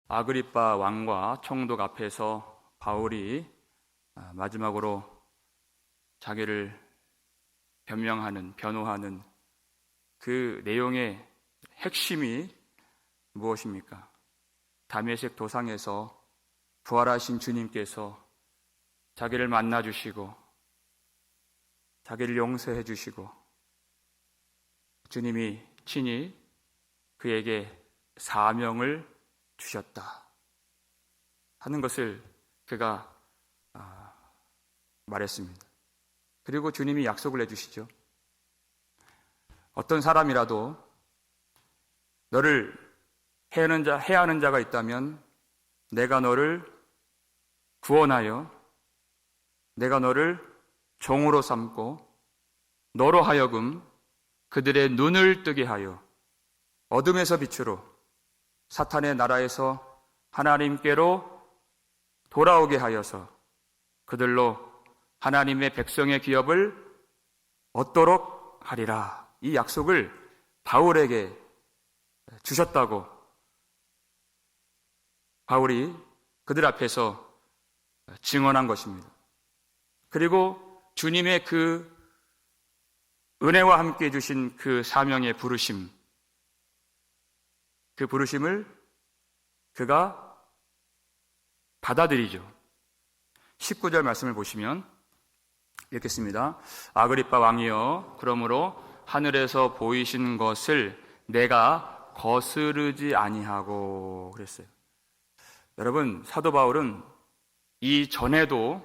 아그리빠 왕과 총독 앞에서 바울이 마지막으로 자기를 변호하는 그 내용의 핵심이 무엇입니까? 다메섹 도상에서 부활하신 주님께서 자기를 만나주시고 자기를 용서해 주시고 주님이 친히 그에게 사명을 주셨다 하는 것을 그가 말했습니다. 그리고 주님이 약속을 해주시죠. 어떤 사람이라도 너를 해하는 자가 있다면 내가 너를 구원하여 내가 너를 종으로 삼고 너로 하여금 그들의 눈을 뜨게 하여 어둠에서 빛으로 사탄의 나라에서 하나님께로 돌아오게 하여서 그들로 하나님의 백성의 기업을 얻도록 하리라. 이 약속을 바울에게 주셨다고 바울이 그들 앞에서 증언한 것입니다. 그리고 주님의 그 은혜와 함께 주신 그 사명의 부르심, 그 부르심을 그가 받아들이죠. 19절 말씀을 보시면 읽겠습니다. 아그리빠 왕이여, 그러므로 하늘에서 보이신 것을 내가 거스르지 아니하고 그랬어요. 여러분, 사도 바울은 이전에도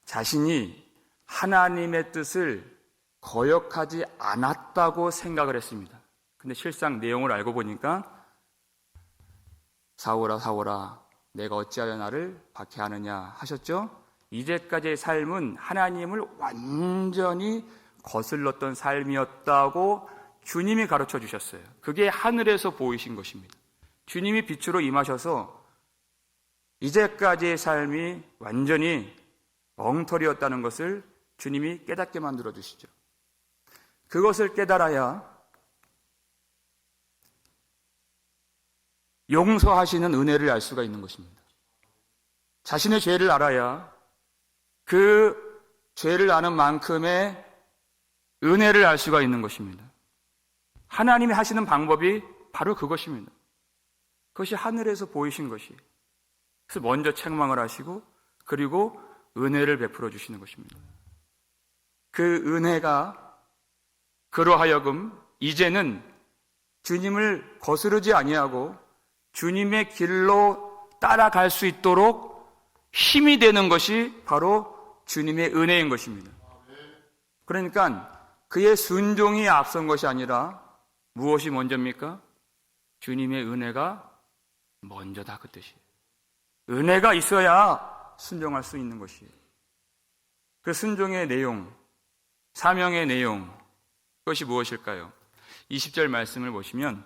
자신이 하나님의 뜻을 거역하지 않았다고 생각을 했습니다. 근데 실상 내용을 알고 보니까 사울아 사울아 내가 어찌하여 나를 박해하느냐 하셨죠? 이제까지의 삶은 하나님을 완전히 거슬렀던 삶이었다고 주님이 가르쳐 주셨어요. 그게 하늘에서 보이신 것입니다. 주님이 빛으로 임하셔서 이제까지의 삶이 완전히 엉터리였다는 것을 주님이 깨닫게 만들어 주시죠. 그것을 깨달아야 용서하시는 은혜를 알 수가 있는 것입니다. 자신의 죄를 알아야 그 죄를 아는 만큼의 은혜를 알 수가 있는 것입니다. 하나님이 하시는 방법이 바로 그것입니다. 그것이 하늘에서 보이신 것이. 그래서 먼저 책망을 하시고 그리고 은혜를 베풀어 주시는 것입니다. 그 은혜가 그로 하여금 이제는 주님을 거스르지 아니하고 주님의 길로 따라갈 수 있도록 힘이 되는 것이 바로 주님의 은혜인 것입니다. 그러니까 그의 순종이 앞선 것이 아니라 무엇이 먼저입니까? 주님의 은혜가 먼저다, 그 뜻이에요. 은혜가 있어야 순종할 수 있는 것이에요. 그 순종의 내용, 사명의 내용, 그것이 무엇일까요? 20절 말씀을 보시면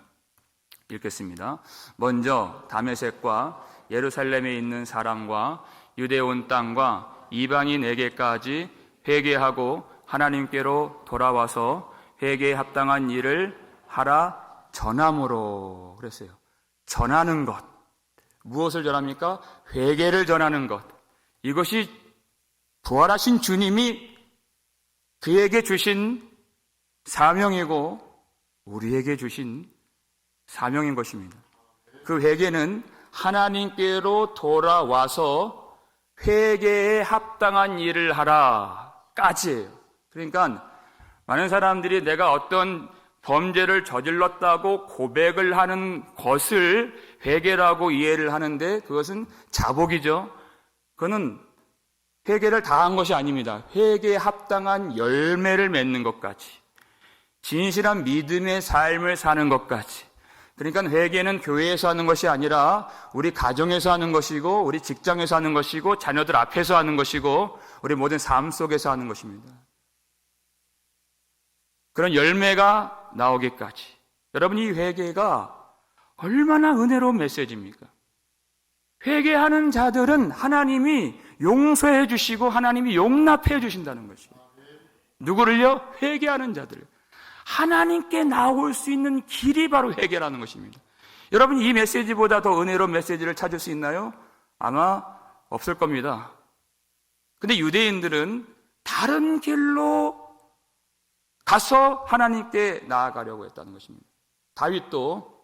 읽겠습니다. 먼저 다메섹과 예루살렘에 있는 사람과 유대 온 땅과 이방인에게까지 회개하고 하나님께로 돌아와서 회개에 합당한 일을 하라 전함으로 그랬어요. 전하는 것. 무엇을 전합니까? 회개를 전하는 것. 이것이 부활하신 주님이 그에게 주신 사명이고 우리에게 주신 사명인 것입니다. 그 회개는 하나님께로 돌아와서 회개에 합당한 일을 하라까지예요. 그러니까 많은 사람들이 내가 어떤 범죄를 저질렀다고 고백을 하는 것을 회개라고 이해를 하는데 그것은 자복이죠. 그거는 회개를 다한 것이 아닙니다. 회개에 합당한 열매를 맺는 것까지, 진실한 믿음의 삶을 사는 것까지. 그러니까 회개는 교회에서 하는 것이 아니라 우리 가정에서 하는 것이고 우리 직장에서 하는 것이고 자녀들 앞에서 하는 것이고 우리 모든 삶 속에서 하는 것입니다. 그런 열매가 나오기까지. 여러분, 이 회개가 얼마나 은혜로운 메시지입니까? 회개하는 자들은 하나님이 용서해 주시고 하나님이 용납해 주신다는 것이에요. 누구를요? 회개하는 자들을. 하나님께 나올 수 있는 길이 바로 회개라는 것입니다. 여러분, 이 메시지보다 더 은혜로운 메시지를 찾을 수 있나요? 아마 없을 겁니다. 근데 유대인들은 다른 길로 가서 하나님께 나아가려고 했다는 것입니다. 다윗도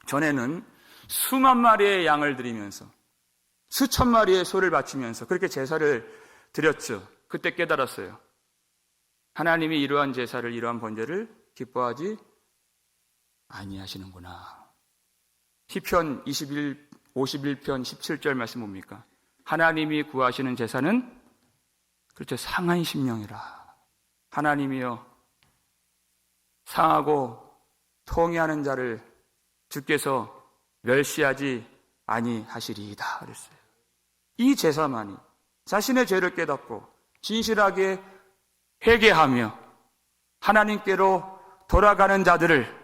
전에는 수만 마리의 양을 드리면서 수천 마리의 소를 바치면서 그렇게 제사를 드렸죠. 그때 깨달았어요. 하나님이 이러한 제사를, 이러한 번제를 기뻐하지 아니하시는구나. 시편 51편 17절 말씀 뭡니까? 하나님이 구하시는 제사는 그렇죠, 상한 심령이라. 하나님이여, 상하고 통회하는 자를 주께서 멸시하지 아니하시리이다 그랬어요. 이 제사만이 자신의 죄를 깨닫고 진실하게 회개하며 하나님께로 돌아가는 자들을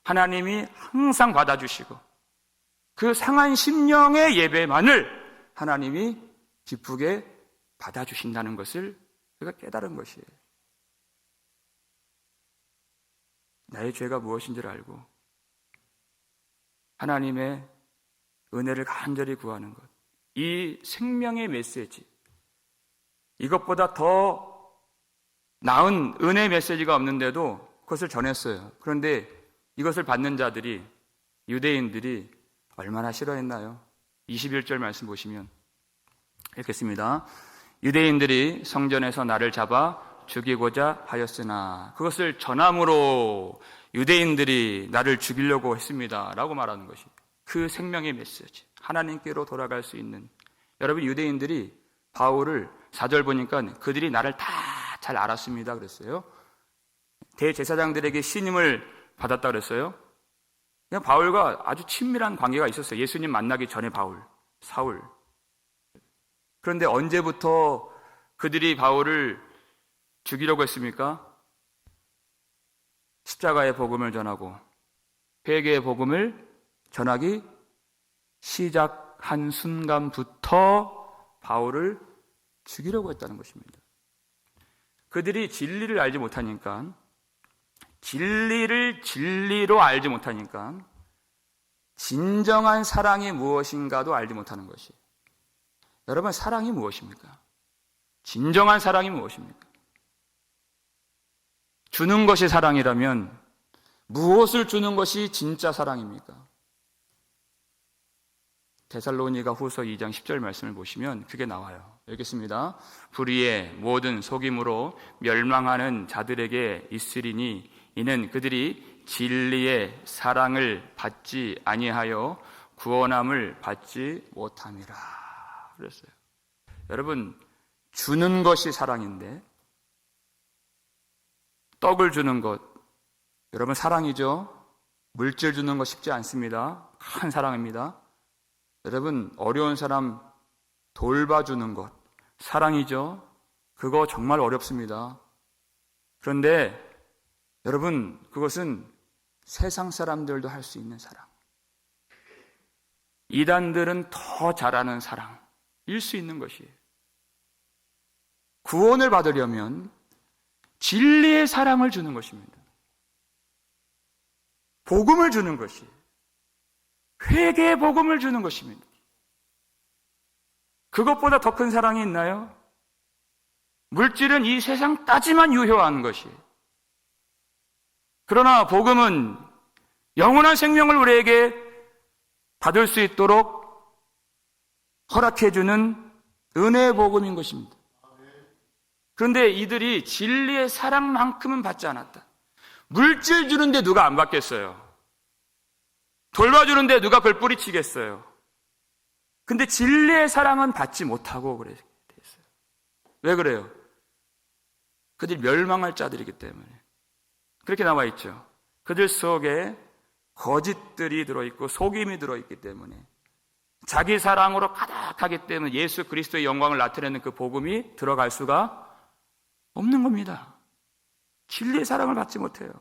하나님이 항상 받아주시고 그 상한 심령의 예배만을 하나님이 기쁘게 받아주신다는 것을 그가 깨달은 것이에요. 나의 죄가 무엇인지를 알고 하나님의 은혜를 간절히 구하는 것, 이 생명의 메시지, 이것보다 더 나은 은혜의 메시지가 없는데도 그것을 전했어요. 그런데 이것을 받는 자들이, 유대인들이 얼마나 싫어했나요? 21절 말씀 보시면 읽겠습니다. 유대인들이 성전에서 나를 잡아 죽이고자 하였으나 그것을 전함으로 유대인들이 나를 죽이려고 했습니다 라고 말하는 것이 그 생명의 메시지, 하나님께로 돌아갈 수 있는. 여러분, 유대인들이 바울을 4절 보니까 그들이 나를 다 잘 알았습니다 그랬어요. 대제사장들에게 신임을 받았다 그랬어요. 그냥 바울과 아주 친밀한 관계가 있었어요. 예수님 만나기 전에 사울. 그런데 언제부터 그들이 바울을 죽이려고 했습니까? 십자가의 복음을 전하고 회개의 복음을 전하기 시작한 순간부터 바울을 죽이려고 했다는 것입니다. 그들이 진리를 알지 못하니까, 진리를 진리로 알지 못하니까 진정한 사랑이 무엇인가도 알지 못하는 것이. 여러분, 사랑이 무엇입니까? 진정한 사랑이 무엇입니까? 주는 것이 사랑이라면 무엇을 주는 것이 진짜 사랑입니까? 데살로니가 후서 2장 10절 말씀을 보시면 그게 나와요. 읽겠습니다. 불의의 모든 속임으로 멸망하는 자들에게 있으리니 이는 그들이 진리의 사랑을 받지 아니하여 구원함을 받지 못함이라 그랬어요. 여러분, 주는 것이 사랑인데 떡을 주는 것, 여러분 사랑이죠. 물질 주는 거 쉽지 않습니다. 큰 사랑입니다. 여러분, 어려운 사람 돌봐주는 것, 사랑이죠. 그거 정말 어렵습니다. 그런데 여러분, 그것은 세상 사람들도 할 수 있는 사랑, 이단들은 더 잘하는 사랑일 수 있는 것이에요. 구원을 받으려면 진리의 사랑을 주는 것입니다. 복음을 주는 것이, 회개의 복음을 주는 것입니다. 그것보다 더 큰 사랑이 있나요? 물질은 이 세상 따지만 유효한 것이에요. 그러나 복음은 영원한 생명을 우리에게 받을 수 있도록 허락해주는 은혜의 복음인 것입니다. 그런데 이들이 진리의 사랑만큼은 받지 않았다. 물질 주는데 누가 안 받겠어요? 돌봐주는데 누가 그걸 뿌리치겠어요? 근데 진리의 사랑은 받지 못하고 그랬어요. 왜 그래요? 그들 멸망할 자들이기 때문에. 그렇게 나와 있죠. 그들 속에 거짓들이 들어있고 속임이 들어있기 때문에, 자기 사랑으로 가득하기 때문에 예수 그리스도의 영광을 나타내는 그 복음이 들어갈 수가 없는 겁니다. 진리의 사랑을 받지 못해요.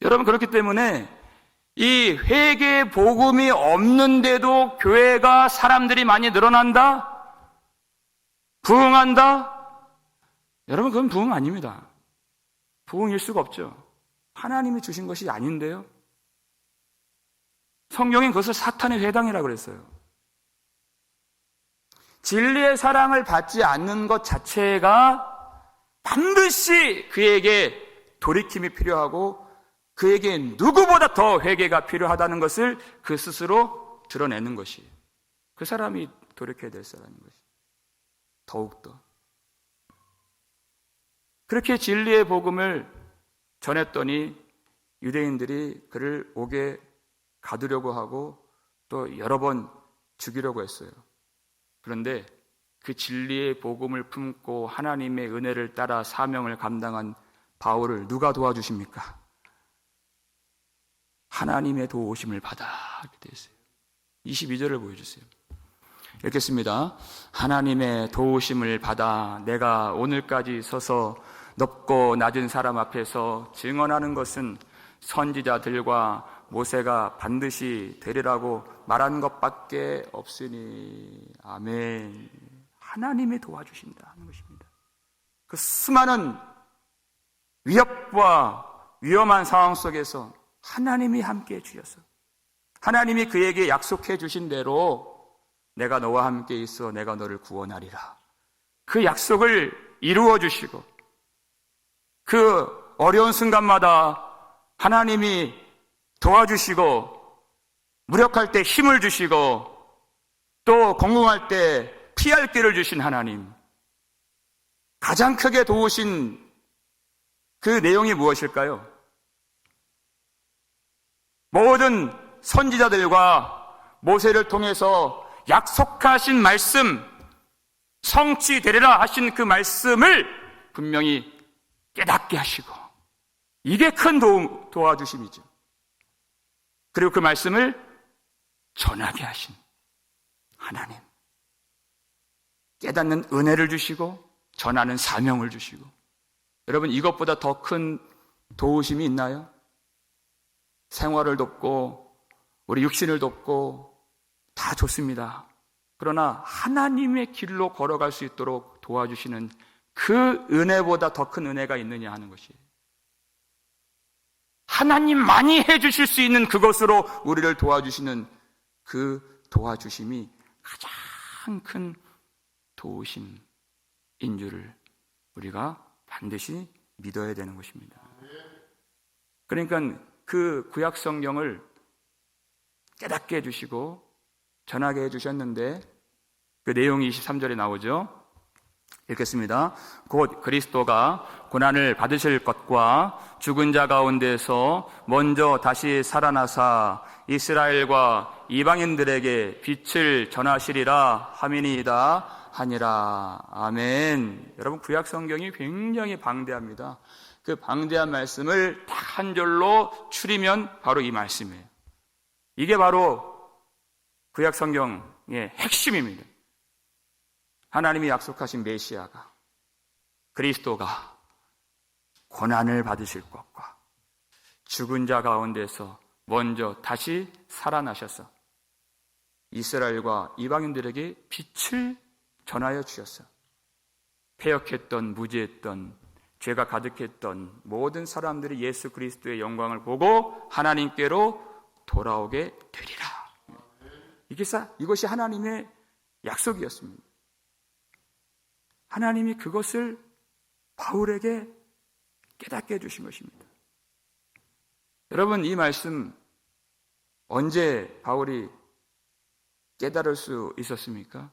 여러분, 그렇기 때문에 이 회개의 복음이 없는데도 교회가 사람들이 많이 늘어난다? 부흥한다? 여러분, 그건 부흥 아닙니다. 부흥일 수가 없죠. 하나님이 주신 것이 아닌데요. 성경엔 그것을 사탄의 회당이라고 그랬어요. 진리의 사랑을 받지 않는 것 자체가 반드시 그에게 돌이킴이 필요하고 그에게 누구보다 더 회개가 필요하다는 것을 그 스스로 드러내는 것이에요. 그 사람이 돌이켜야 될 사람인 것이에요. 더욱더. 그렇게 진리의 복음을 전했더니 유대인들이 그를 옥에 가두려고 하고 또 여러 번 죽이려고 했어요. 그런데 그 진리의 복음을 품고 하나님의 은혜를 따라 사명을 감당한 바울을 누가 도와주십니까? 하나님의 도우심을 받아. 이렇게 되어 있어요. 22절을 보여주세요. 읽겠습니다. 하나님의 도우심을 받아 내가 오늘까지 서서 높고 낮은 사람 앞에서 증언하는 것은 선지자들과 모세가 반드시 되리라고 말한 것밖에 없으니. 아멘. 하나님이 도와주신다 하는 것입니다. 그 수많은 위협과 위험한 상황 속에서 하나님이 함께해 주셔서 하나님이 그에게 약속해 주신 대로 내가 너와 함께 있어 내가 너를 구원하리라. 그 약속을 이루어 주시고 그 어려운 순간마다 하나님이 도와주시고 무력할 때 힘을 주시고 또 공공할 때 피할 길을 주신 하나님, 가장 크게 도우신 그 내용이 무엇일까요? 모든 선지자들과 모세를 통해서 약속하신 말씀, 성취되리라 하신 그 말씀을 분명히 깨닫게 하시고, 이게 큰 도와주심이죠. 그리고 그 말씀을 전하게 하신 하나님, 깨닫는 은혜를 주시고 전하는 사명을 주시고. 여러분, 이것보다 더 큰 도우심이 있나요? 생활을 돕고 우리 육신을 돕고 다 좋습니다. 그러나 하나님의 길로 걸어갈 수 있도록 도와주시는 그 은혜보다 더 큰 은혜가 있느냐 하는 것이에요. 하나님만이 해주실 수 있는 그것으로 우리를 도와주시는 그 도와주심이 가장 큰 도우심인 줄을 우리가 반드시 믿어야 되는 것입니다. 그러니까 그 구약 성경을 깨닫게 해주시고 전하게 해주셨는데 그 내용이 23절에 나오죠. 읽겠습니다. 곧 그리스도가 고난을 받으실 것과 죽은 자 가운데서 먼저 다시 살아나사 이스라엘과 이방인들에게 빛을 전하시리라 함이니이다 하니라. 아멘. 여러분, 구약 성경이 굉장히 방대합니다. 그 방대한 말씀을 딱 한 절로 추리면 바로 이 말씀이에요. 이게 바로 구약 성경의 핵심입니다. 하나님이 약속하신 메시아가, 그리스도가 고난을 받으실 것과 죽은 자 가운데서 먼저 다시 살아나셔서 이스라엘과 이방인들에게 빛을 전하여 주셨어. 패역했던, 무지했던, 죄가 가득했던 모든 사람들이 예수 그리스도의 영광을 보고 하나님께로 돌아오게 되리라. 이것이 하나님의 약속이었습니다. 하나님이 그것을 바울에게 깨닫게 해주신 것입니다. 여러분, 이 말씀 언제 바울이 깨달을 수 있었습니까?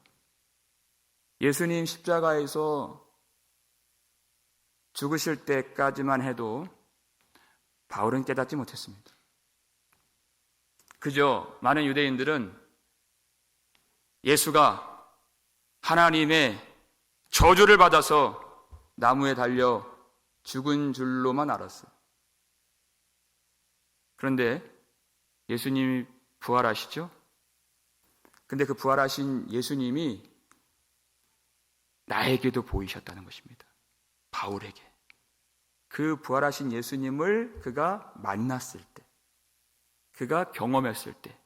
예수님 십자가에서 죽으실 때까지만 해도 바울은 깨닫지 못했습니다. 그저 많은 유대인들은 예수가 하나님의 저주를 받아서 나무에 달려 죽은 줄로만 알았어요. 그런데 예수님이 부활하시죠? 근데 그 부활하신 예수님이 나에게도 보이셨다는 것입니다. 바울에게. 그 부활하신 예수님을 그가 만났을 때, 그가 경험했을 때,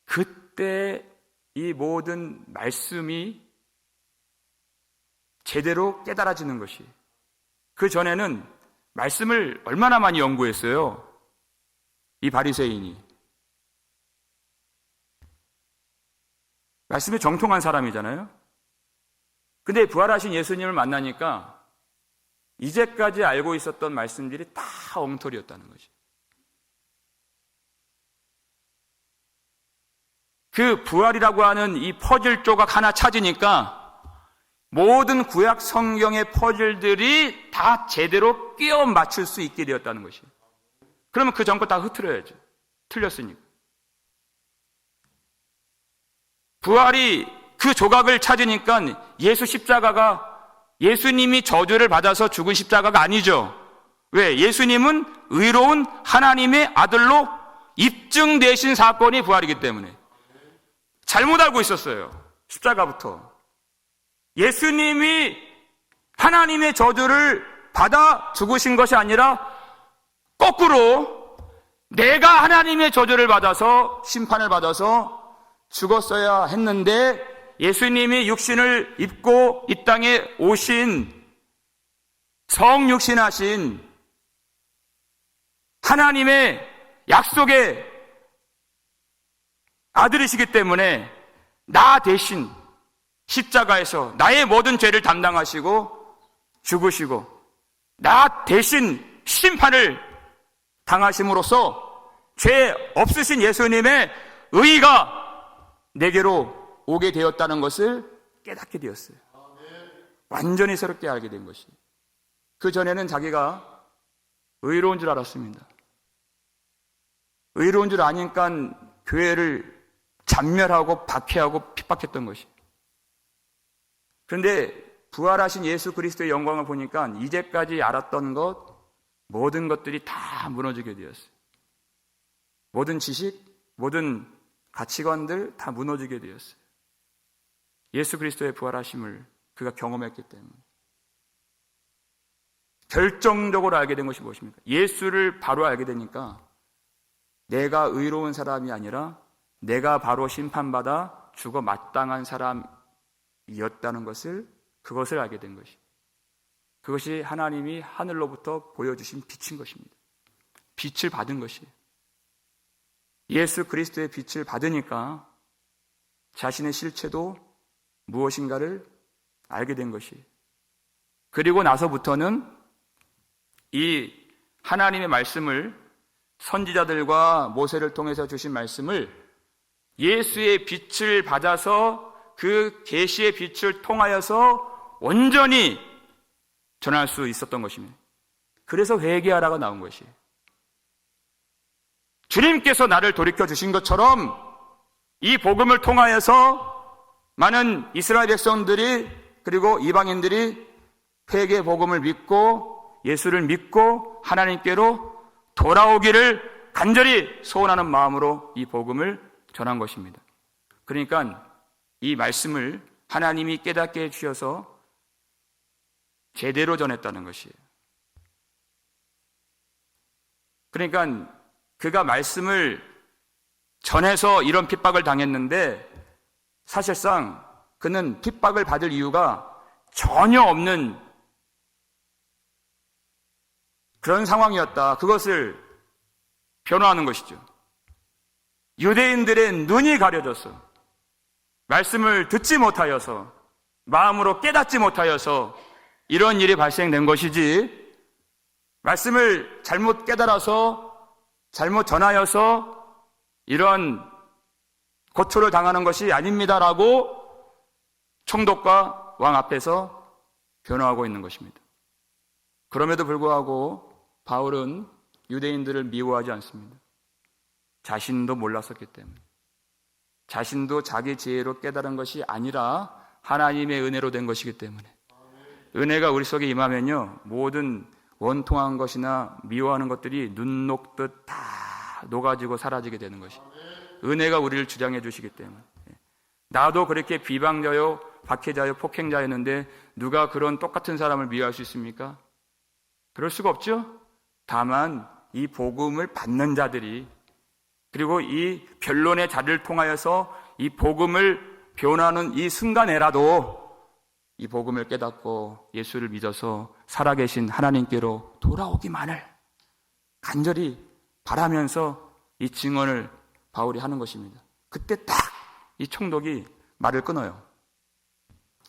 그때 이 모든 말씀이 제대로 깨달아지는 것이, 그 전에는 말씀을 얼마나 많이 연구했어요? 이 바리새인이. 말씀에 정통한 사람이잖아요. 근데 부활하신 예수님을 만나니까 이제까지 알고 있었던 말씀들이 다 엉터리였다는 거지. 그 부활이라고 하는 이 퍼즐 조각 하나 찾으니까 모든 구약 성경의 퍼즐들이 다 제대로 끼워 맞출 수 있게 되었다는 것이에요. 그러면 그 전 거 다 흐트려야죠. 틀렸으니까. 부활이 그 조각을 찾으니까 예수 십자가가 예수님이 저주를 받아서 죽은 십자가가 아니죠. 왜? 예수님은 의로운 하나님의 아들로 입증되신 사건이 부활이기 때문에. 잘못 알고 있었어요. 십자가부터. 예수님이 하나님의 저주를 받아 죽으신 것이 아니라 거꾸로 내가 하나님의 저주를 받아서 심판을 받아서 죽었어야 했는데 예수님이 육신을 입고 이 땅에 오신 성육신하신 하나님의 약속의 아들이시기 때문에 나 대신 십자가에서 나의 모든 죄를 담당하시고 죽으시고 나 대신 심판을 당하심으로써 죄 없으신 예수님의 의가 내게로 오게 되었다는 것을 깨닫게 되었어요. 완전히 새롭게 알게 된 것이. 그 전에는 자기가 의로운 줄 알았습니다. 의로운 줄 아니까 교회를 잔멸하고 박해하고 핍박했던 것이. 그런데 부활하신 예수 그리스도의 영광을 보니까 이제까지 알았던 것, 모든 것들이 다 무너지게 되었어요. 모든 지식, 모든 가치관들 다 무너지게 되었어요. 예수 그리스도의 부활하심을 그가 경험했기 때문에. 결정적으로 알게 된 것이 무엇입니까? 예수를 바로 알게 되니까 내가 의로운 사람이 아니라 내가 바로 심판받아 죽어 마땅한 사람이었다는 것을, 그것을 알게 된 것이. 그것이 하나님이 하늘로부터 보여주신 빛인 것입니다. 빛을 받은 것이에요. 예수 그리스도의 빛을 받으니까 자신의 실체도 무엇인가를 알게 된 것이에요. 그리고 나서부터는 이 하나님의 말씀을, 선지자들과 모세를 통해서 주신 말씀을 예수의 빛을 받아서 그 계시의 빛을 통하여서 온전히 전할 수 있었던 것입니다. 그래서 회개하라가 나온 것이에요. 주님께서 나를 돌이켜 주신 것처럼 이 복음을 통하여서 많은 이스라엘 백성들이 그리고 이방인들이 회개 복음을 믿고 예수를 믿고 하나님께로 돌아오기를 간절히 소원하는 마음으로 이 복음을 전한 것입니다. 그러니까 이 말씀을 하나님이 깨닫게 해주셔서 제대로 전했다는 것이에요. 그러니까 그가 말씀을 전해서 이런 핍박을 당했는데 사실상 그는 핍박을 받을 이유가 전혀 없는 그런 상황이었다. 그것을 변호하는 것이죠. 유대인들의 눈이 가려져서 말씀을 듣지 못하여서 마음으로 깨닫지 못하여서 이런 일이 발생된 것이지 말씀을 잘못 깨달아서 잘못 전하여서 이런 고초를 당하는 것이 아닙니다라고 총독과 왕 앞에서 변호하고 있는 것입니다. 그럼에도 불구하고 바울은 유대인들을 미워하지 않습니다. 자신도 몰랐었기 때문에. 자신도 자기 지혜로 깨달은 것이 아니라 하나님의 은혜로 된 것이기 때문에. 은혜가 우리 속에 임하면요, 모든 원통한 것이나 미워하는 것들이 눈 녹듯 다 녹아지고 사라지게 되는 것이. 은혜가 우리를 주장해 주시기 때문에. 나도 그렇게 비방자요, 박해자요, 폭행자였는데 누가 그런 똑같은 사람을 미워할 수 있습니까? 그럴 수가 없죠. 다만 이 복음을 받는 자들이, 그리고 이 변론의 자리를 통하여서 이 복음을 변하는 이 순간에라도 이 복음을 깨닫고 예수를 믿어서 살아계신 하나님께로 돌아오기만을 간절히 바라면서 이 증언을 바울이 하는 것입니다. 그때 딱 이 총독이 말을 끊어요.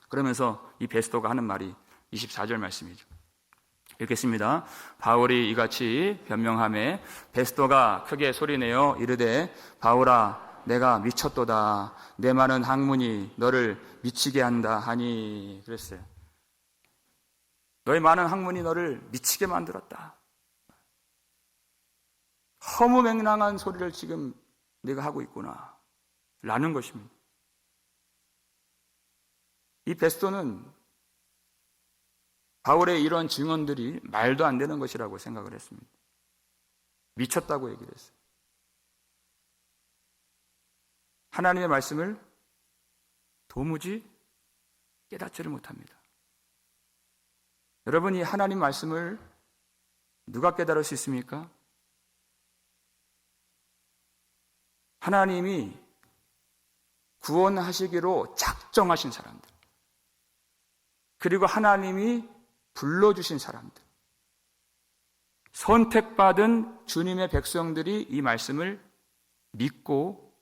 그러면서 이 베스도가 하는 말이 24절 말씀이죠. 읽겠습니다. 바울이 이같이 변명하매 베스도가 크게 소리내어 이르되 바울아 내가 미쳤도다. 내 많은 학문이 너를 미치게 한다 하니 그랬어요. 너의 많은 학문이 너를 미치게 만들었다. 허무맹랑한 소리를 지금 네가 하고 있구나 라는 것입니다. 이 베스도는 바울의 이런 증언들이 말도 안 되는 것이라고 생각을 했습니다. 미쳤다고 얘기를 했어요. 하나님의 말씀을 도무지 깨닫지를 못합니다. 여러분, 이 하나님 말씀을 누가 깨달을 수 있습니까? 하나님이 구원하시기로 작정하신 사람들, 그리고 하나님이 불러주신 사람들, 선택받은 주님의 백성들이 이 말씀을 믿고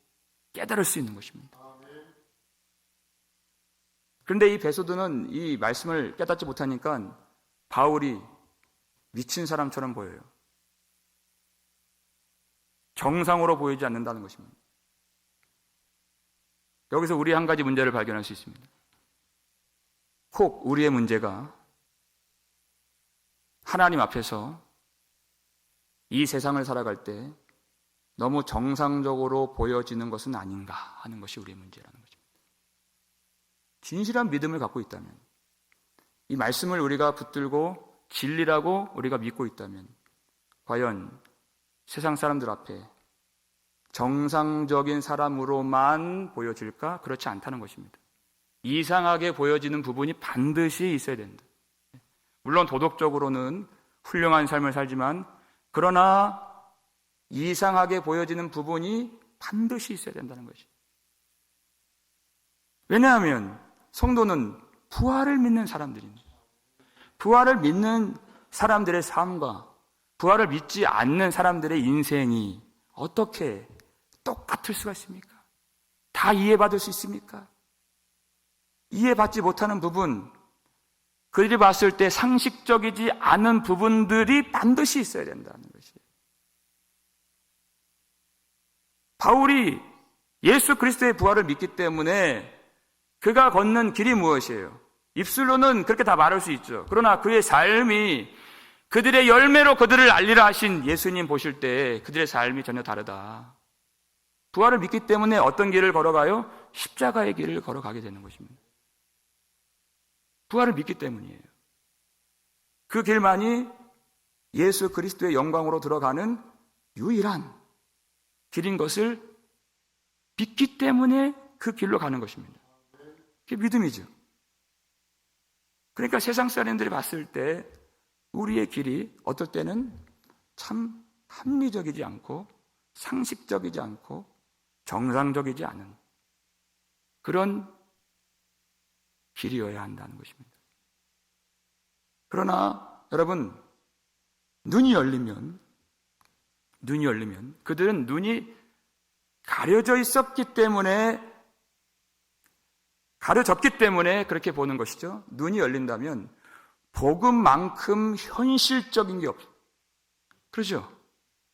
깨달을 수 있는 것입니다. 그런데 이 베소드는 이 말씀을 깨닫지 못하니까 바울이 미친 사람처럼 보여요. 정상으로 보이지 않는다는 것입니다. 여기서 우리 한 가지 문제를 발견할 수 있습니다. 혹 우리의 문제가 하나님 앞에서 이 세상을 살아갈 때 너무 정상적으로 보여지는 것은 아닌가 하는 것이 우리의 문제라는 것입니다. 진실한 믿음을 갖고 있다면, 이 말씀을 우리가 붙들고 진리라고 우리가 믿고 있다면 과연 세상 사람들 앞에 정상적인 사람으로만 보여질까? 그렇지 않다는 것입니다. 이상하게 보여지는 부분이 반드시 있어야 된다. 물론 도덕적으로는 훌륭한 삶을 살지만 그러나 이상하게 보여지는 부분이 반드시 있어야 된다는 것이죠. 왜냐하면 성도는 부활을 믿는 사람들입니다. 부활을 믿는 사람들의 삶과 부활을 믿지 않는 사람들의 인생이 어떻게 똑같을 수가 있습니까? 다 이해받을 수 있습니까? 이해받지 못하는 부분, 그들이 봤을 때 상식적이지 않은 부분들이 반드시 있어야 된다는 것이에요. 바울이 예수 그리스도의 부활을 믿기 때문에 그가 걷는 길이 무엇이에요? 입술로는 그렇게 다 말할 수 있죠. 그러나 그의 삶이 그들의 열매로 그들을 알리라 하신 예수님 보실 때 그들의 삶이 전혀 다르다. 부활을 믿기 때문에 어떤 길을 걸어가요? 십자가의 길을 걸어가게 되는 것입니다. 부활을 믿기 때문이에요. 그 길만이 예수 그리스도의 영광으로 들어가는 유일한 길인 것을 믿기 때문에 그 길로 가는 것입니다. 그게 믿음이죠. 그러니까 세상 사람들이 봤을 때 우리의 길이 어떨 때는 참 합리적이지 않고 상식적이지 않고 정상적이지 않은 그런 길이어야 한다는 것입니다. 그러나 여러분, 눈이 열리면 그들은 눈이 가려졌기 때문에 그렇게 보는 것이죠. 눈이 열린다면 복음만큼 현실적인 게 없어요. 그렇죠?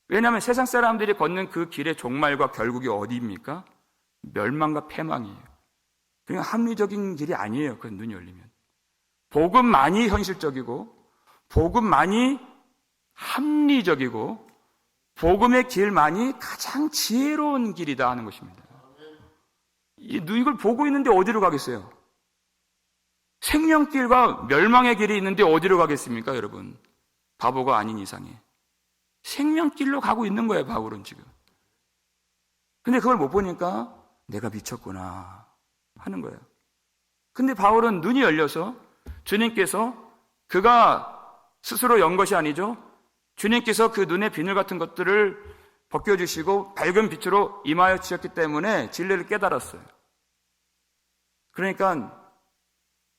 왜냐하면 세상 사람들이 걷는 그 길의 종말과 결국이 어디입니까? 멸망과 패망이에요. 그냥 합리적인 길이 아니에요. 그 눈이 열리면. 복음만이 현실적이고 복음만이 합리적이고 복음의 길만이 가장 지혜로운 길이다 하는 것입니다. 이걸 보고 있는데 어디로 가겠어요? 생명길과 멸망의 길이 있는데 어디로 가겠습니까, 여러분? 바보가 아닌 이상에. 생명길로 가고 있는 거예요, 바울은 지금. 근데 그걸 못 보니까 내가 미쳤구나 하는 거예요. 근데 바울은 눈이 열려서 주님께서 그가 스스로 연 것이 아니죠. 주님께서 그 눈의 비늘 같은 것들을 벗겨주시고 밝은 빛으로 임하여 주셨기 때문에 진리를 깨달았어요. 그러니까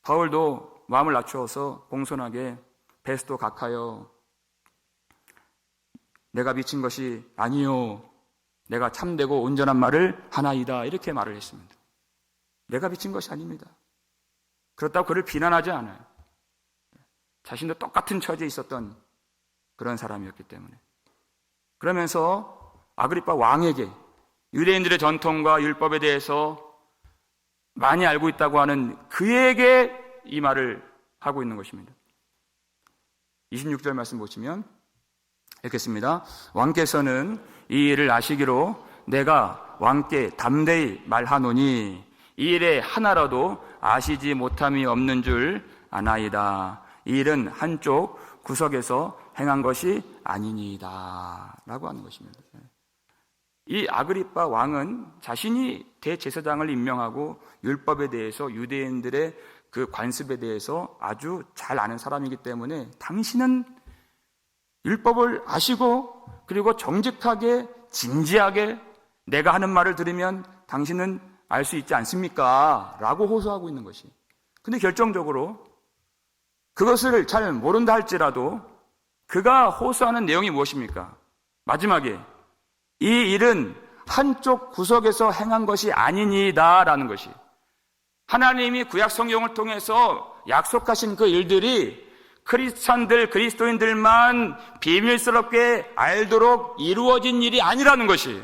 바울도 마음을 낮추어서 공손하게 베스도 각하여 내가 미친 것이 아니요 내가 참되고 온전한 말을 하나이다 이렇게 말을 했습니다. 내가 미친 것이 아닙니다. 그렇다고 그를 비난하지 않아요. 자신도 똑같은 처지에 있었던 그런 사람이었기 때문에. 그러면서 아그리파 왕에게 유대인들의 전통과 율법에 대해서 많이 알고 있다고 하는 그에게 이 말을 하고 있는 것입니다. 26절 말씀 보시면 읽겠습니다. 왕께서는 이 일을 아시기로 내가 왕께 담대히 말하노니 이 일에 하나라도 아시지 못함이 없는 줄 아나이다. 이 일은 한쪽 구석에서 행한 것이 아니니이다 라고 하는 것입니다. 이 아그리파 왕은 자신이 대제사장을 임명하고 율법에 대해서 유대인들의 그 관습에 대해서 아주 잘 아는 사람이기 때문에 당신은 율법을 아시고 그리고 정직하게 진지하게 내가 하는 말을 들으면 당신은 알 수 있지 않습니까? 라고 호소하고 있는 것이. 근데 결정적으로 그것을 잘 모른다 할지라도 그가 호소하는 내용이 무엇입니까? 마지막에 이 일은 한쪽 구석에서 행한 것이 아니니다 라는 것이. 하나님이 구약 성경을 통해서 약속하신 그 일들이 크리스찬들, 그리스도인들만 비밀스럽게 알도록 이루어진 일이 아니라는 것이.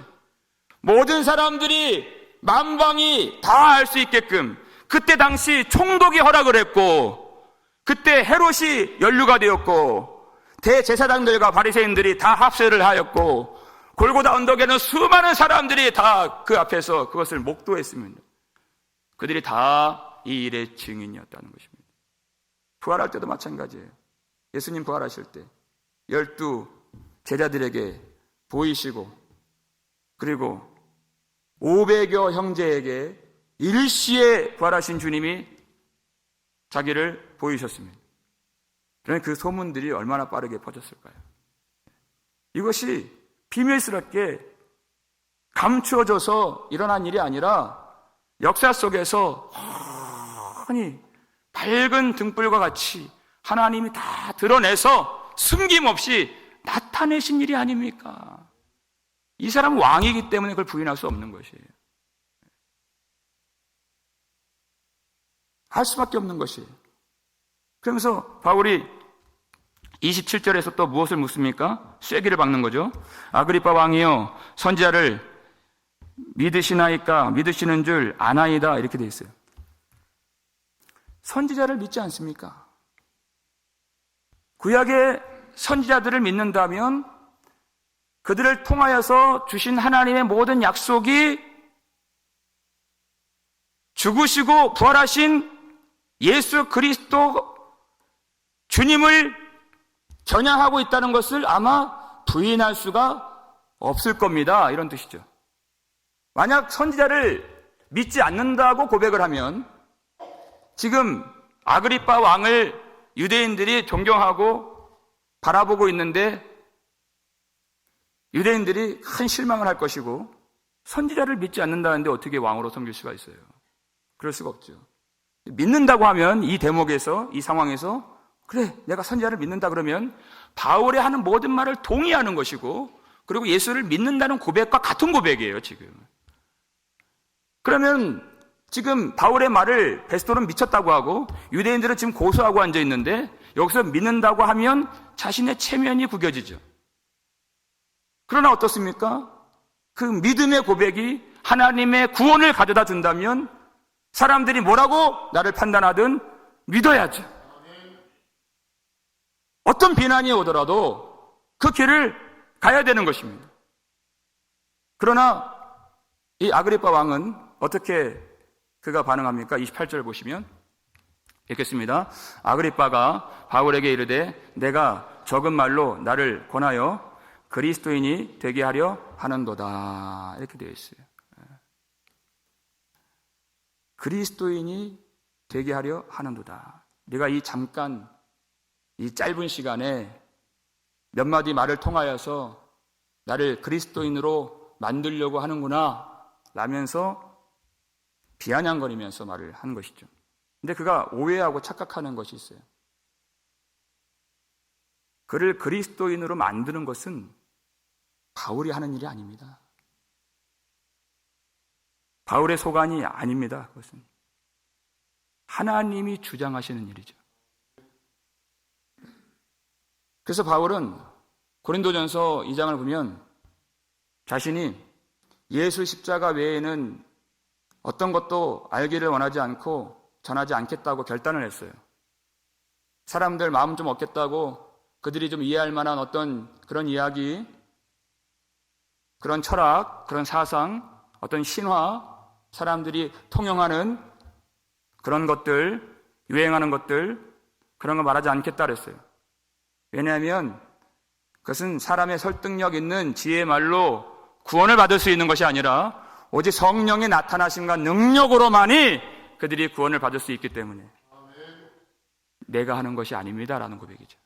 모든 사람들이 만방이 다 알 수 있게끔 그때 당시 총독이 허락을 했고 그때 헤롯이 연루가 되었고 대제사장들과 바리새인들이 다 합세를 하였고 골고다 언덕에는 수많은 사람들이 다 그 앞에서 그것을 목도했습니다. 그들이 다 이 일의 증인이었다는 것입니다. 부활할 때도 마찬가지예요. 예수님 부활하실 때 12 제자들에게 보이시고 그리고 500여 형제에게 일시에 부활하신 주님이 자기를 보이셨습니다. 그러나 그 소문들이 얼마나 빠르게 퍼졌을까요? 이것이 비밀스럽게 감추어져서 일어난 일이 아니라 역사 속에서 훤히 밝은 등불과 같이 하나님이 다 드러내서 숨김없이 나타내신 일이 아닙니까? 이 사람은 왕이기 때문에 그걸 부인할 수 없는 것이에요. 할 수밖에 없는 것이에요. 그러면서 바울이 27절에서 또 무엇을 묻습니까? 쐐기를 박는 거죠. 아그리파 왕이여 선지자를 믿으시나이까 믿으시는 줄 아나이다 이렇게 돼 있어요. 선지자를 믿지 않습니까? 구약의 선지자들을 믿는다면 그들을 통하여서 주신 하나님의 모든 약속이 죽으시고 부활하신 예수 그리스도 주님을 겨냥하고 있다는 것을 아마 부인할 수가 없을 겁니다. 이런 뜻이죠. 만약 선지자를 믿지 않는다고 고백을 하면 지금 아그리파 왕을 유대인들이 존경하고 바라보고 있는데 유대인들이 큰 실망을 할 것이고 선지자를 믿지 않는다는데 어떻게 왕으로 섬길 수가 있어요? 그럴 수가 없죠. 믿는다고 하면 이 대목에서 이 상황에서 그래 내가 선지자를 믿는다 그러면 바울의 하는 모든 말을 동의하는 것이고 그리고 예수를 믿는다는 고백과 같은 고백이에요 지금. 그러면 지금 바울의 말을 베스도는 미쳤다고 하고 유대인들은 지금 고소하고 앉아 있는데 여기서 믿는다고 하면 자신의 체면이 구겨지죠. 그러나 어떻습니까? 그 믿음의 고백이 하나님의 구원을 가져다 준다면 사람들이 뭐라고 나를 판단하든 믿어야죠. 어떤 비난이 오더라도 그 길을 가야 되는 것입니다. 그러나 이 아그리파 왕은 어떻게 그가 반응합니까? 28절 보시면 읽겠습니다. 아그리파가 바울에게 이르되 내가 적은 말로 나를 권하여 그리스도인이 되게 하려 하는도다. 이렇게 되어 있어요. 그리스도인이 되게 하려 하는도다. 내가 이 잠깐 이 짧은 시간에 몇 마디 말을 통하여서 나를 그리스도인으로 만들려고 하는구나 라면서 비아냥거리면서 말을 하는 것이죠. 근데 그가 오해하고 착각하는 것이 있어요. 그를 그리스도인으로 만드는 것은 바울이 하는 일이 아닙니다. 바울의 소관이 아닙니다. 그것은 하나님이 주장하시는 일이죠. 그래서 바울은 고린도전서 2장을 보면 자신이 예수 십자가 외에는 어떤 것도 알기를 원하지 않고 전하지 않겠다고 결단을 했어요. 사람들 마음 좀 얻겠다고 그들이 좀 이해할 만한 어떤 그런 이야기, 그런 철학, 그런 사상, 어떤 신화, 사람들이 통용하는 그런 것들, 유행하는 것들, 그런 거 말하지 않겠다 그랬어요. 왜냐하면 그것은 사람의 설득력 있는 지혜의 말로 구원을 받을 수 있는 것이 아니라 오직 성령의 나타나심과 능력으로만이 그들이 구원을 받을 수 있기 때문에 내가 하는 것이 아닙니다라는 고백이죠.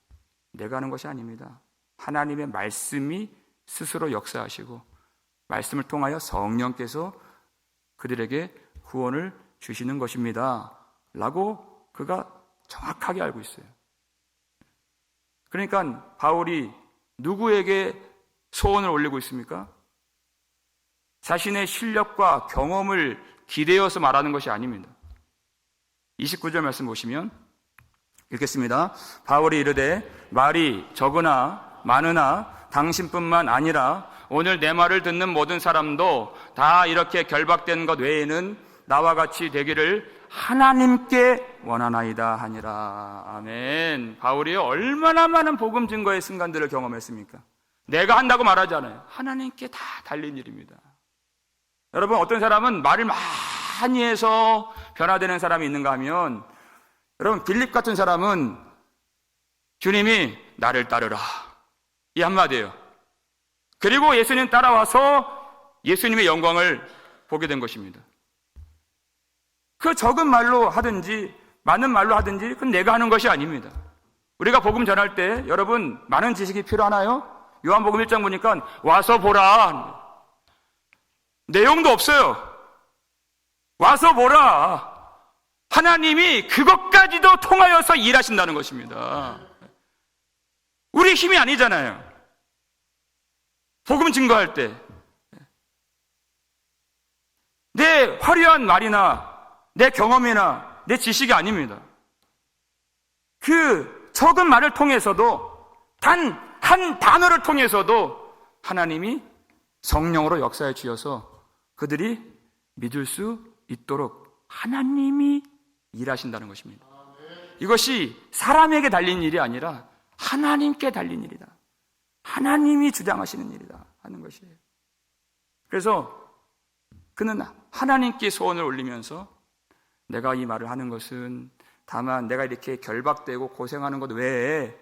내가 하는 것이 아닙니다. 하나님의 말씀이 스스로 역사하시고 말씀을 통하여 성령께서 그들에게 구원을 주시는 것입니다 라고 그가 정확하게 알고 있어요. 그러니까 바울이 누구에게 소원을 올리고 있습니까? 자신의 실력과 경험을 기대어서 말하는 것이 아닙니다. 29절 말씀 보시면 읽겠습니다. 바울이 이르되 말이 적으나 많으나 당신뿐만 아니라 오늘 내 말을 듣는 모든 사람도 다 이렇게 결박된 것 외에는 나와 같이 되기를 하나님께 원하나이다 하니라. 아멘. 바울이 얼마나 많은 복음 증거의 순간들을 경험했습니까? 내가 한다고 말하지 않아요. 하나님께 다 달린 일입니다. 여러분, 어떤 사람은 말을 많이 해서 변화되는 사람이 있는가 하면, 여러분, 빌립 같은 사람은 주님이 나를 따르라 이 한마디예요. 그리고 예수님 따라와서 예수님의 영광을 보게 된 것입니다. 그 적은 말로 하든지 많은 말로 하든지 그건 내가 하는 것이 아닙니다. 우리가 복음 전할 때 여러분 많은 지식이 필요하나요? 요한복음 1장 보니까 와서 보라. 내용도 없어요. 와서 보라. 하나님이 그것까지도 통하여서 일하신다는 것입니다. 우리 힘이 아니잖아요. 복음 증거할 때 내 화려한 말이나 내 경험이나 내 지식이 아닙니다. 그 적은 말을 통해서도 단 한 단어를 통해서도 하나님이 성령으로 역사해 주셔서 그들이 믿을 수 있도록 하나님이 일하신다는 것입니다. 이것이 사람에게 달린 일이 아니라 하나님께 달린 일이다. 하나님이 주장하시는 일이다 하는 것이에요. 그래서 그는 하나님께 소원을 올리면서 내가 이 말을 하는 것은 다만 내가 이렇게 결박되고 고생하는 것 외에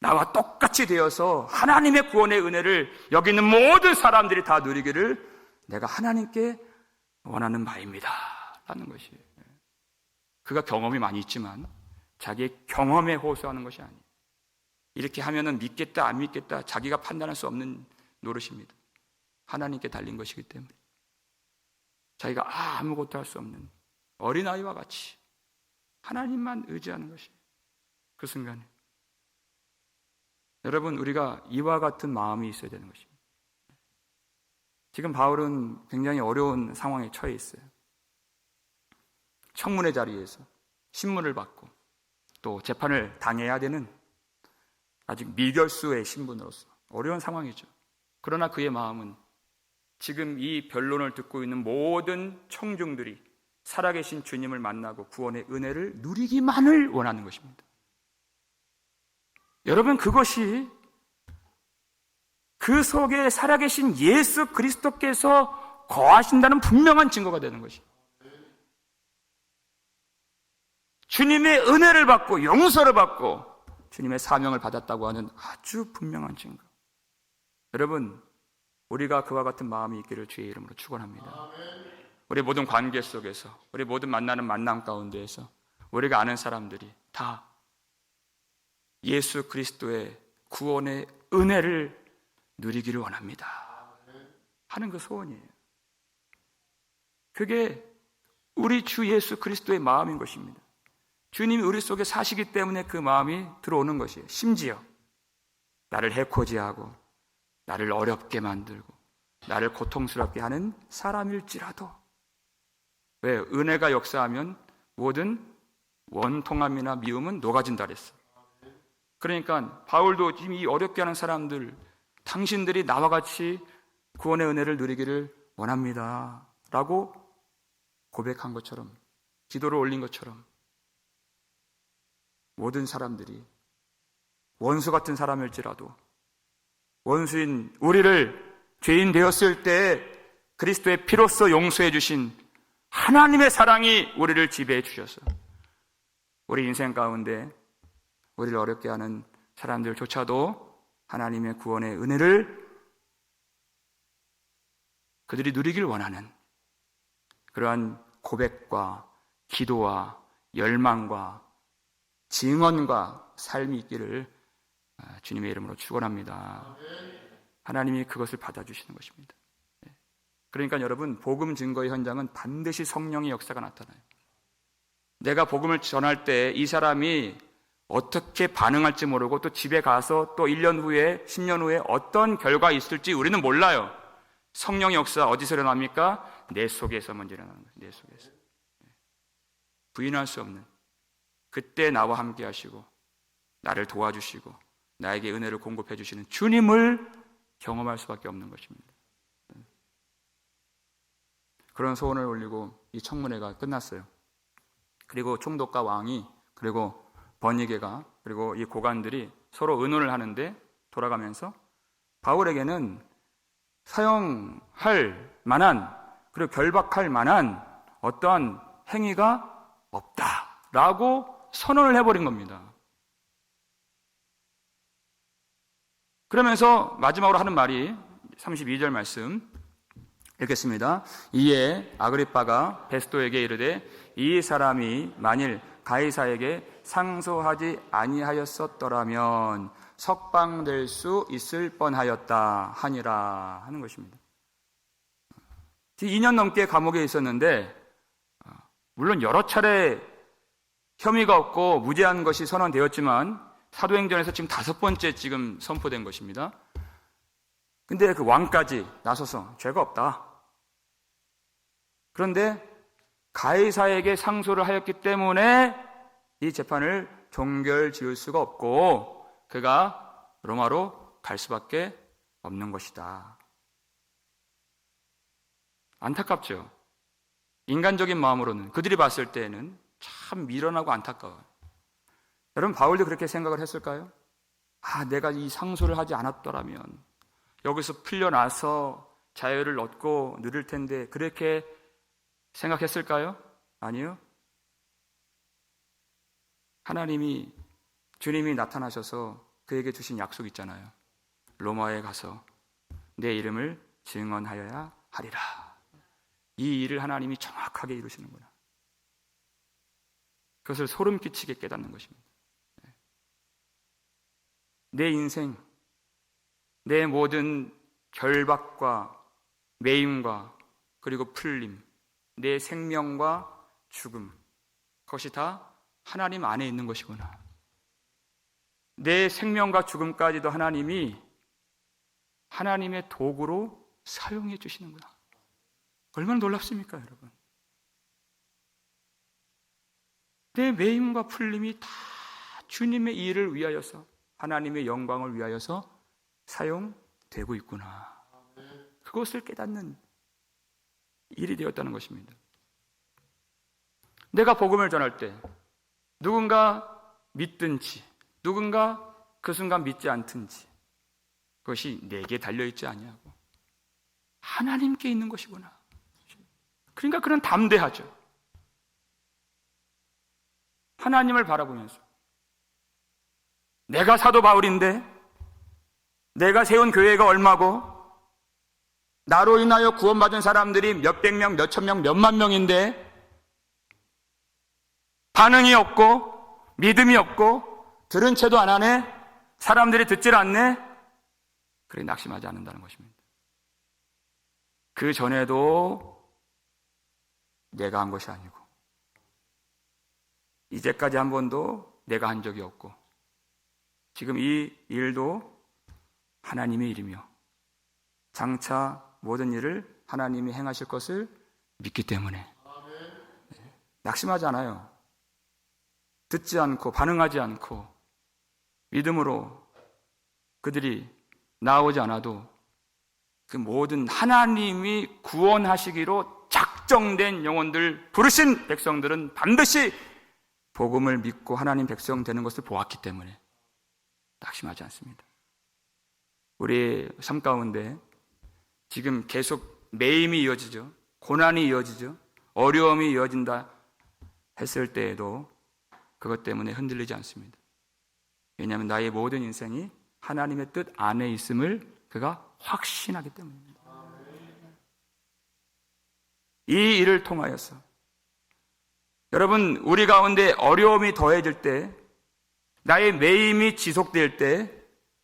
나와 똑같이 되어서 하나님의 구원의 은혜를 여기 있는 모든 사람들이 다 누리기를 내가 하나님께 원하는 바입니다 라는 것이에요. 그가 경험이 많이 있지만 자기의 경험에 호소하는 것이 아니에요. 이렇게 하면은 믿겠다 안 믿겠다 자기가 판단할 수 없는 노릇입니다. 하나님께 달린 것이기 때문에 자기가 아무것도 할 수 없는 어린아이와 같이 하나님만 의지하는 것이에요. 그 순간에 여러분, 우리가 이와 같은 마음이 있어야 되는 것입니다. 지금 바울은 굉장히 어려운 상황에 처해 있어요. 청문회 자리에서 신문을 받고 또 재판을 당해야 되는 아직 미결수의 신분으로서 어려운 상황이죠. 그러나 그의 마음은 지금 이 변론을 듣고 있는 모든 청중들이 살아계신 주님을 만나고 구원의 은혜를 누리기만을 원하는 것입니다. 여러분, 그것이 그 속에 살아계신 예수 그리스도께서 거하신다는 분명한 증거가 되는 것입니다. 주님의 은혜를 받고 용서를 받고 주님의 사명을 받았다고 하는 아주 분명한 증거. 여러분, 우리가 그와 같은 마음이 있기를 주의 이름으로 축원합니다. 우리 모든 관계 속에서, 우리 모든 만나는 만남 가운데에서 우리가 아는 사람들이 다 예수 그리스도의 구원의 은혜를 누리기를 원합니다 하는 그 소원이에요. 그게 우리 주 예수 그리스도의 마음인 것입니다. 주님이 우리 속에 사시기 때문에 그 마음이 들어오는 것이에요. 심지어 나를 해코지하고 나를 어렵게 만들고 나를 고통스럽게 하는 사람일지라도, 왜? 은혜가 역사하면 모든 원통함이나 미움은 녹아진다 그랬어. 그러니까 바울도 지금 이 어렵게 하는 사람들, 당신들이 나와 같이 구원의 은혜를 누리기를 원합니다 라고 고백한 것처럼, 기도를 올린 것처럼, 모든 사람들이 원수 같은 사람일지라도 원수인 우리를 죄인 되었을 때 그리스도의 피로써 용서해 주신 하나님의 사랑이 우리를 지배해 주셔서 우리 인생 가운데 우리를 어렵게 하는 사람들조차도 하나님의 구원의 은혜를 그들이 누리길 원하는 그러한 고백과 기도와 열망과 증언과 삶이 있기를 주님의 이름으로 축원합니다. 하나님이 그것을 받아주시는 것입니다. 그러니까 여러분, 복음 증거의 현장은 반드시 성령의 역사가 나타나요. 내가 복음을 전할 때 이 사람이 어떻게 반응할지 모르고 또 집에 가서 또 1년 후에 10년 후에 어떤 결과가 있을지 우리는 몰라요. 성령의 역사 어디서 일어납니까? 내 속에서 먼저 일어나는 거예요. 내 속에서. 부인할 수 없는, 그때 나와 함께 하시고 나를 도와주시고 나에게 은혜를 공급해 주시는 주님을 경험할 수밖에 없는 것입니다. 그런 소원을 올리고 이 청문회가 끝났어요. 그리고 총독과 왕이, 그리고 번이게가, 그리고 이 고관들이 서로 의논을 하는데 돌아가면서 바울에게는 사형할 만한, 그리고 결박할 만한 어떠한 행위가 없다라고 선언을 해버린 겁니다. 그러면서 마지막으로 하는 말이 32절 말씀 읽겠습니다. 이에 아그리빠가 베스도에게 이르되 이 사람이 만일 가이사에게 상소하지 아니하였었더라면 석방될 수 있을 뻔하였다 하니라 하는 것입니다. 2년 넘게 감옥에 있었는데 물론 여러 차례 혐의가 없고 무죄한 것이 선언되었지만 사도행전에서 지금 5번째 지금 선포된 것입니다. 근데 그 왕까지 나서서 죄가 없다. 그런데 가이사에게 상소를 하였기 때문에 이 재판을 종결 지을 수가 없고 그가 로마로 갈 수밖에 없는 것이다. 안타깝죠. 인간적인 마음으로는, 그들이 봤을 때는 참 미련하고 안타까워요. 여러분, 바울도 그렇게 생각을 했을까요? 내가 이 상소를 하지 않았더라면 여기서 풀려나서 자유를 얻고 누릴 텐데, 그렇게 생각했을까요? 아니요. 주님이 나타나셔서 그에게 주신 약속 있잖아요. 로마에 가서 내 이름을 증언하여야 하리라. 이 일을 하나님이 정확하게 이루시는구나. 그것을 소름 끼치게 깨닫는 것입니다. 내 인생, 내 모든 결박과 매임과 그리고 풀림, 내 생명과 죽음, 그것이 다 하나님 안에 있는 것이구나. 내 생명과 죽음까지도 하나님이 하나님의 도구로 사용해 주시는구나. 얼마나 놀랍습니까, 여러분? 내 매임과 풀림이 다 주님의 일을 위하여서, 하나님의 영광을 위하여서 사용되고 있구나. 그것을 깨닫는 일이 되었다는 것입니다. 내가 복음을 전할 때 누군가 믿든지 누군가 그 순간 믿지 않든지 그것이 내게 달려있지 아니하고 하나님께 있는 것이구나. 그러니까 그는 담대하죠. 하나님을 바라보면서 내가 사도 바울인데, 내가 세운 교회가 얼마고, 나로 인하여 구원받은 사람들이 몇백 명, 몇천 명, 몇만 명인데 반응이 없고 믿음이 없고 들은 채도 안 하네, 사람들이 듣질 않네, 그래 낙심하지 않는다는 것입니다. 그 전에도 내가 한 것이 아니고 이제까지 한 번도 내가 한 적이 없고 지금 이 일도 하나님의 일이며 장차 모든 일을 하나님이 행하실 것을 믿기 때문에 낙심하지 않아요. 듣지 않고 반응하지 않고 믿음으로 그들이 나오지 않아도 그 모든 하나님이 구원하시기로 작정된 영혼들, 부르신 백성들은 반드시 복음을 믿고 하나님 백성 되는 것을 보았기 때문에 낙심하지 않습니다. 우리의 삶 가운데 지금 계속 매임이 이어지죠. 고난이 이어지죠. 어려움이 이어진다 했을 때에도 그것 때문에 흔들리지 않습니다. 왜냐하면 나의 모든 인생이 하나님의 뜻 안에 있음을 그가 확신하기 때문입니다. 이 일을 통하여서 여러분, 우리 가운데 어려움이 더해질 때, 나의 매임이 지속될 때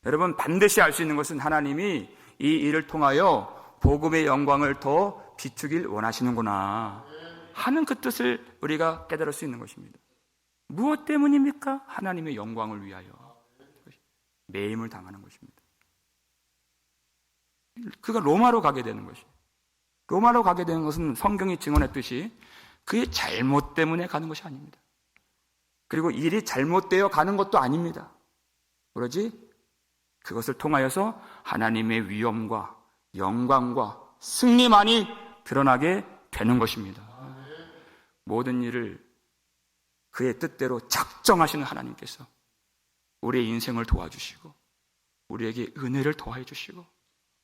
여러분 반드시 알 수 있는 것은 하나님이 이 일을 통하여 복음의 영광을 더 비추길 원하시는구나 하는 그 뜻을 우리가 깨달을 수 있는 것입니다. 무엇 때문입니까? 하나님의 영광을 위하여 매임을 당하는 것입니다. 그가 로마로 가게 되는 것이에요. 로마로 가게 되는 것은 성경이 증언했듯이 그의 잘못 때문에 가는 것이 아닙니다. 그리고 일이 잘못되어 가는 것도 아닙니다. 오로지 그것을 통하여서 하나님의 위엄과 영광과 승리만이 드러나게 되는 것입니다. 모든 일을 그의 뜻대로 작정하시는 하나님께서 우리의 인생을 도와주시고 우리에게 은혜를 더해 주시고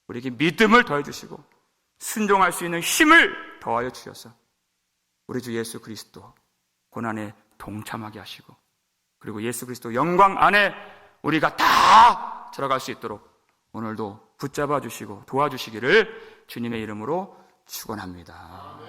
우리에게 믿음을 더해 주시고 순종할 수 있는 힘을 더하여 주셔서 우리 주 예수 그리스도 고난에 동참하게 하시고 그리고 예수 그리스도 영광 안에 우리가 다 들어갈 수 있도록 오늘도 붙잡아 주시고 도와주시기를 주님의 이름으로 축원합니다.